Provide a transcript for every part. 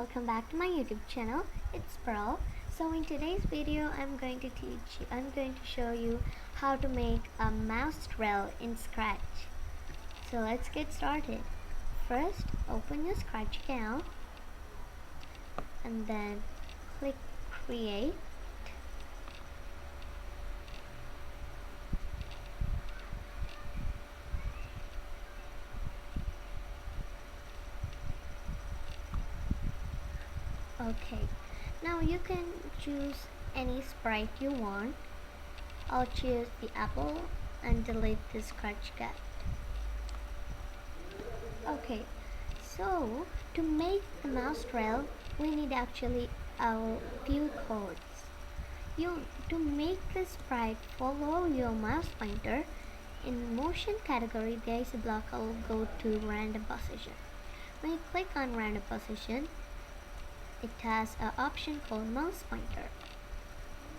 welcome back to my YouTube channel. It's Pearl. So in today's video I'm going to show you how to make a mouse trail in Scratch. So let's get started. First, open your Scratch account and then click create. Okay, now you can choose any sprite you want. I'll choose the apple and delete the scratch cat. Okay, so to make the mouse trail, we need actually a few codes. To make the sprite follow your mouse pointer, in motion category there is a block. I'll go to random position. When you click on random position, it has an option called mouse pointer.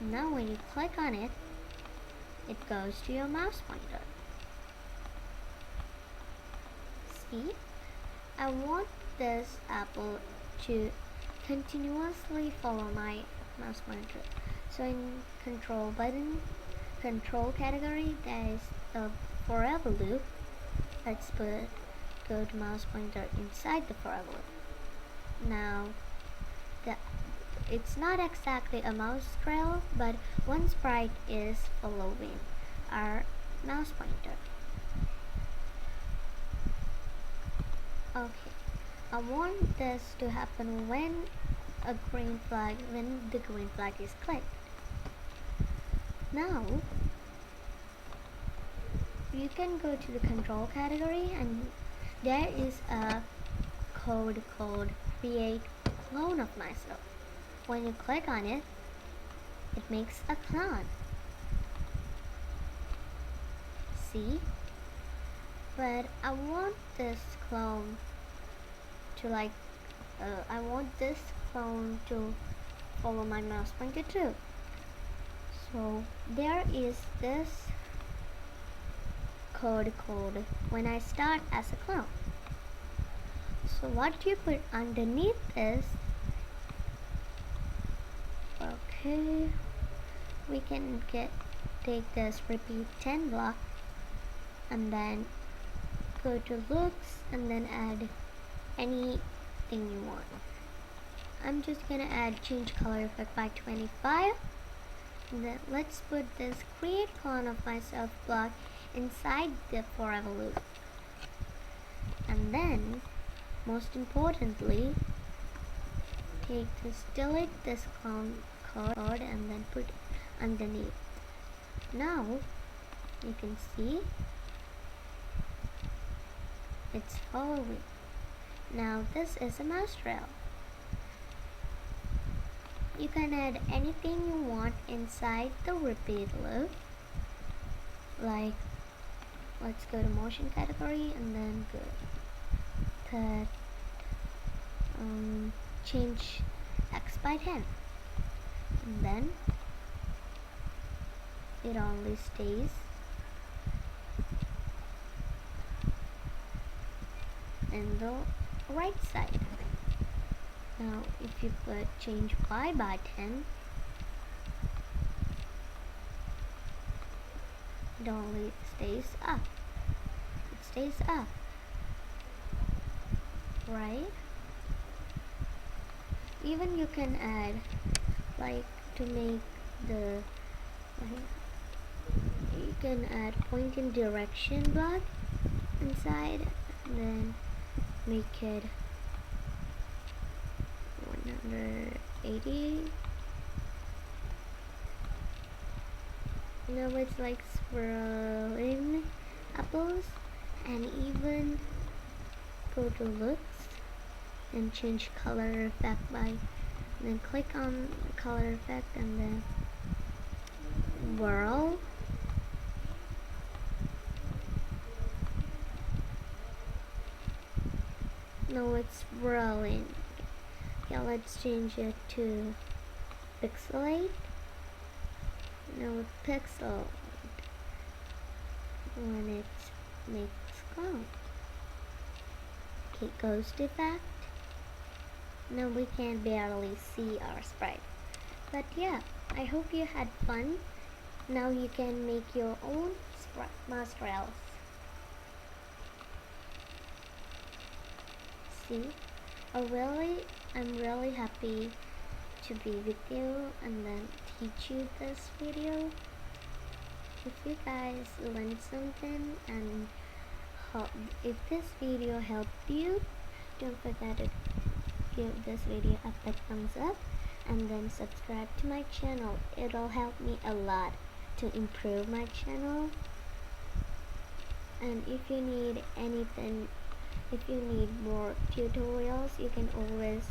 Now when you click on it, it goes to your mouse pointer. See, I want this apple to continuously follow my mouse pointer. So in control category, there is the forever loop. Let's go to mouse pointer inside the forever loop. Now it's not exactly a mouse trail, but one sprite is following our mouse pointer. Okay, I want this to happen when the green flag is clicked. Now you can go to the control category and there is a code called create clone of myself. When you click on it, it makes a clone. See? But I want this clone to follow my mouse pointer too. So there is this code called when I start as a clone. So what you put underneath is, okay, we can take this repeat 10 block and then go to looks and then add anything you want. I'm just gonna add change color effect by 25, and then let's put this create clone of myself block inside the forever loop, and then most importantly, delete this clone code and then put it underneath. Now you can see it's following. Now this is a mouse trail. You can add anything you want inside the repeat loop. Like, let's go to motion category and then go to change X by 10, and then it only stays in the right side. Now if you put change Y by 10, it only stays up. It stays up, right? Even you can add, like, to make the you can add point in direction block inside and then make it 180. Now it's like swirling apples, and even go to looks and change color effect by, then click on color effect and then whirl. No, it's whirling. Yeah, let's change it to pixelate. No, pixel when it makes clone. Okay, ghost effect. Now we can barely see our sprite. But yeah, I hope you had fun. Now you can make your own master elf. See, I'm really happy to be with you and then teach you this video. If you guys learned something and if this video helped you, don't forget to give this video a big thumbs up and then subscribe to my channel. It'll help me a lot to improve my channel. And if you need anything, if you need more tutorials, you can always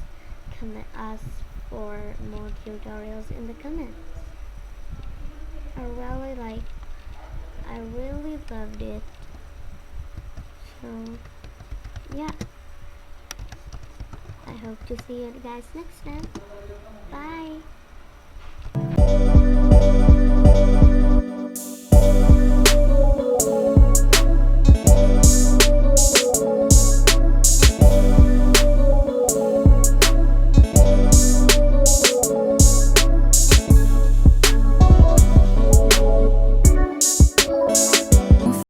ask for more tutorials in the comments. I really loved it. So yeah, I hope to see you guys next time. Bye.